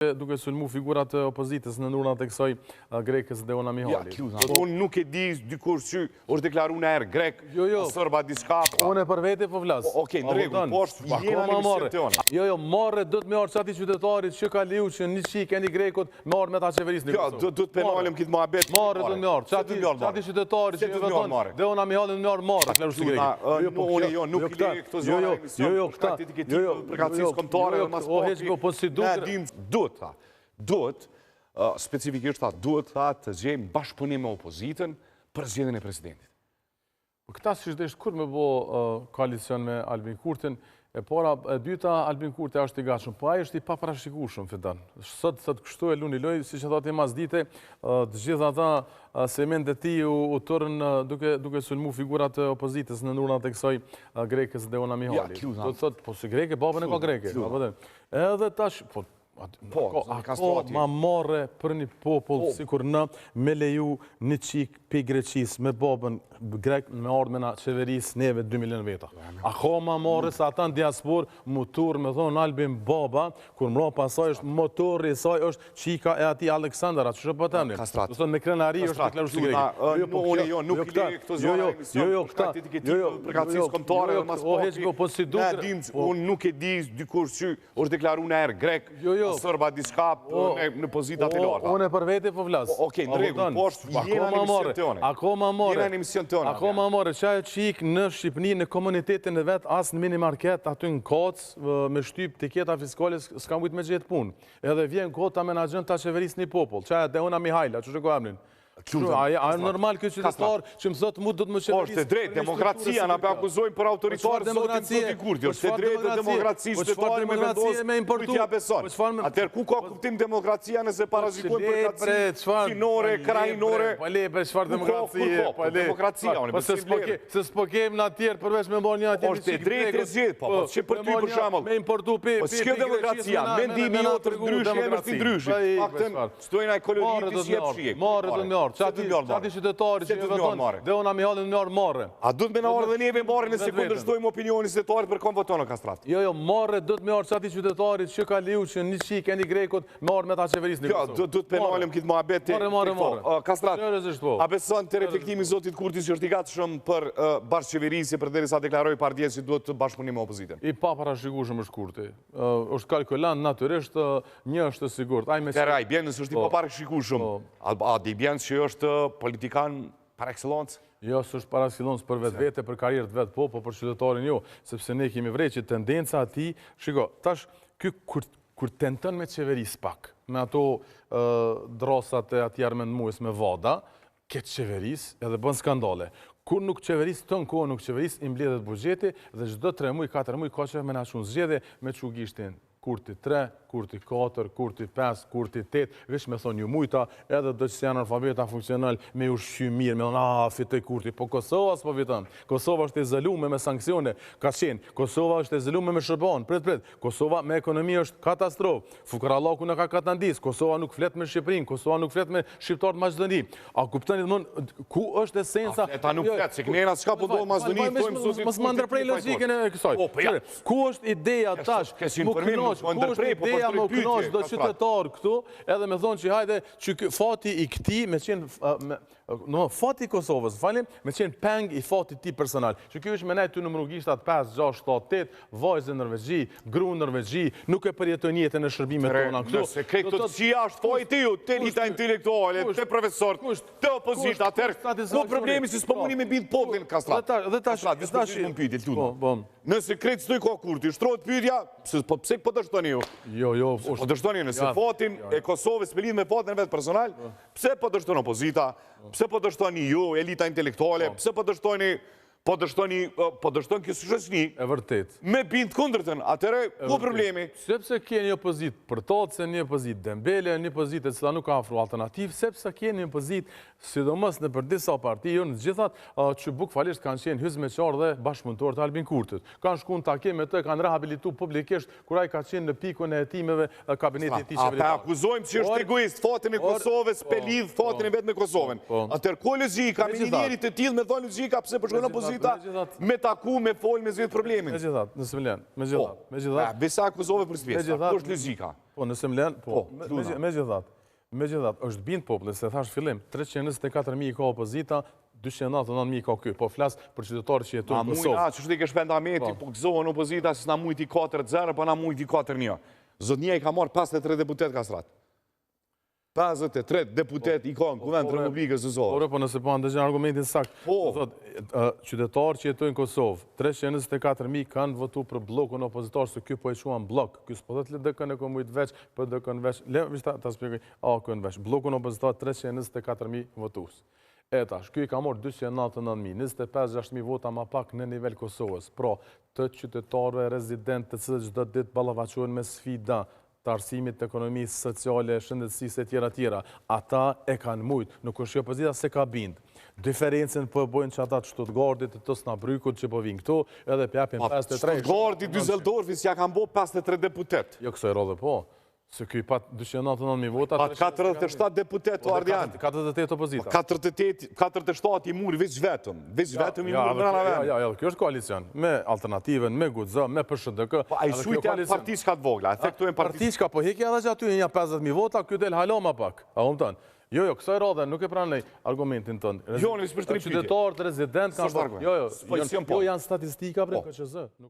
duke sulmu figurat e opozitës në nurnat e kësaj grekës Deona Mihali. Unë nuk e di dikush që është deklaru në erë grek, sërba diska. Unë e për vete po vlasë. Okej, në regu, po është jena në emision të ona. Jo, marre, do të me arë qati qytetarit që ka liu që një qik e një grekot me arë me ta qeveris një Kosovë. Jo, do të penalem këtë muhabet. Marre, do të me arë. Qati qytetarit që e vëton Deona Mihali në arë marre. Unë këto zona emision, përkatësis komtare dhe mas poki. Duhet, specifikisht duhet të gjejmë bashkëpunim me opozitën për zgjedhjen e presidentit. Këta si shdesht kur me bo koalicion me Albin Kurtin, e para, e dyta, Albin Kurti është i gatshëm, po ai është i paparashikueshëm, Fidan. Sot kështu e luni loj, si që thati mas dite, të gjitha ata semente ti u tërën duke sulmu figurat e opozitës në nurnat e kësaj grekës Deona Mihali. Do të thotë, po si greke, babën e ka greke. Edhe tash, ako ma marre për një popull, si kur në me leju një qik për Greqis, me babën grek, me ardhmena qeveris neve 2 milion veta. Ako ma marre sa ata në diaspor, motor me thonë Albin Baba, kur mra pasaj është motor i saj është qika e ati Aleksandra, që shë për të emnin. Do thonë me krenari është të klerus të greke. Nuk i le këto zona emision, përkatësis komtare dhe mas poki. Unë nuk e di dikush që është deklaru në erë grek, sërba diska në pozitat e larta. Unë e për vete po vlasë. Okej, në regu, po është jena në emision të one. Ako ma more, qaj qik në Shqipni, në komunitetin e vetë, asë në minimarket, aty në kocë, me shtyp tiketa fiskale, s'kam vujt me gjithë punë. Edhe vjen kohë ta menagjën ta qeveris një popull. Qaj e Deona Mihajla, që shë emnin? A normal këtë qytetar që më thotë mu do të më qeveris? Është e drejtë, demokracia, na për akuzojmë për autoritarë, zotin Kurti, është e drejtë e demokraci, qytetari me vendosë, kujtë ja beson. Atër ku ka kuptim demokracia nëse parazikojmë përkatësi qinore, krajinore? Për qëfar demokracie? Demokracia, unë për simple. Se s'po kemë në atjerë përveç me mërë një atjerë. Është e drejtë e zhjetë, po që për ty për shamull. Me importu për s'kjo demokracia, mendimi jotër ndryshë, emës të ndryshë. Faktën, stojnë aj koloriti që jep shijek. Qati qytetari që e vëton Deona Mihali në arë marre. A du të me në arë dhe neve marre nëse kundërshtojmë opinioni qytetarit për kom votonë kastrat? Jo, marre du të me arë qati qytetarit që ka liu që një qik e një grekot me arë me ta qeveris një Kosovë. Du të penalem këtë muhabet të këto. Kastrat, a beson të reflektimi zotit Kurti që është i gatshëm për bashkëqeverisje për deri sa deklaroj partije që duhet të bashkëpunim me opozitën? I paparashikueshëm është Kurti. Është kalkulant, natyrisht, një është sigurt. Karaj, bjen nësë është i paparashikueshëm. A di bjen që është politikan par excellence? Jo, së është par excellence për vetë vete, për karierët vetë po për qytetarin jo, sepse ne kemi vrej që tendenca ati, shiko, tash, kur tentën me qeveris pak, me ato drosat e ati armendmues me vada, këtë qeveris edhe bën skandale. Kur nuk qeveris, të në kohë nuk qeveris, imbledhet bugjeti dhe çdo 3 muj, 4 muj, ka që me nashun zgjedhje me që gishtin Kurti 3, Kurti 4, Kurti 5, Kurti 8, veç me thonë ju mujta, edhe do që se janë alfabeta funksional, me ushqy mirë, me thonë, fitoj Kurti, po Kosova s'po fiton. Kosova është izolume me sanksione, ka qenë. Kosova është izolume me shërban, pret. Kosova me ekonomi është katastrofë. Fukarallaku në ka katandis, Kosova nuk flet me Shqipërinë, Kosova nuk flet me shqiptarët Maqedoni. A kuptoni domthon ku është esenca? Ata nuk flet, se kënera s'ka po do Maqedoni, thojmë zotit. Mos më ndërprej logjikën e kësaj. Ku është ideja tash? Ku është ideja më kënosh do qytetar këtu, edhe me thonë që hajde që fati i këti me qenë, fati i Kosovës, falim, me qenë peng i fati ti personal. Që kjo është me nejtë të numru gishtat 5, 6, 7, 8, vajzë në Norvegji, gru në Norvegji, nuk e përjetën jetën e shërbimet tona këtu. Nëse këtë të qia është fajti ju, të elita intelektuale, të profesor, të opozit, atër, ku problemi si s'po muni me bidë poplin, Kastrat. Nëse kretë s'toj ka Kurti, shtrojt pyetja, pse po dështoni ju? Jo. Po dështoni nëse fatin e Kosovës me lidhje me fatin e vetë personal, pse po dështoni opozita, pse po dështoni ju, elita intelektuale, pse po dështoni kësë shësni, e vërtet, me bindë kundërtën, atëre, ku problemi? Sepse kje një opozit për Tocë, një opozit Dembele, një opozit e cila nuk ka afru alternativ, sepse kje një opozit, sidomos në për disa partijë, në gjithat që bukfalisht kanë qenë hyzmeqarë dhe bashkëpunëtor të Albin Kurtit. Kanë shku në takim me të, kanë rehabilitu publikisht, kuraj ka qenë në pikun e hetimeve kabinetit ti qeveritar. A akuzojmë që është egoist, fatin e Kosovës, pelidh fatin e vetë me Kosovën. Atër, ku logjika, me një njeri të tillë me thonë logjika, pse përshkon opozita? opozita me taku, me fol, me zhjetë problemin. Me gjithat. Besa akuzove për spjesë, ku është logika? Po, nëse më lenë, po, me gjithat, është bindë popullit, se thash fillim, 324.000 ka opozita, 299.000 ka kjo, po flasë për qytetarë që jetu në Kosovë. Ma mujna, që shtë i ke shpendameti, po këzohën opozita, se s'na mujti 4-0, po na mujti 4-1. Zotnia i ka marrë 53 deputet ka srat. 53 deputet i ka në kuvend të Republikës së Kosovës. Po nëse po ndëgjën argumentin sakt. Po. Qytetarë që jetojnë në Kosovë, 324.000 kanë votu për blokun opozitar, se kjo po e shuan blok. Kjo s'po dhe të dëkën e komujt veç, për dëkën veç. Le, vishta, ta spjegoj, kënë veç. Blokun opozitar, 324.000 votus. Tash, kjo i ka morë 299.000, 25-6.000 vota ma pak në nivel Kosovës. Pra, të qytetarëve rezident të cilët çdo ditë ballafaqohen me sfida të arsimit, të ekonomisë, sociale, shëndetësisë e tjera. Ata e kanë mujt, nuk është opozita se ka bind. Diferencën po e bojnë që ata të Stuttgartit, të Snabrykut që po vinë këtu, edhe pjapin 53. Stuttgartit, Düsseldorfi, s'ja kanë bo 53 deputet. Jo, kësoj rodhe po. Se kjo i pat 299.000 vota... Pat 47 deputet, o Ardian. 48 opozita. 47 i muri, veç vetëm. Veç vetëm i muri brana venë. Ja, kjo është koalicion. Me alternativen, me Gudzë, me PSHDK. A i shujt janë partiska të vogla, efektuojnë partiska. Po hekja edhe që aty një 50.000 vota, kjo del haloma pak. A unë tënë. Jo, kësaj radhe, nuk e pranej argumentin tënë. Jo, në ispështëri pytje. Qytetarët, rezident, kanë... Jo, janë statistika për KQZ.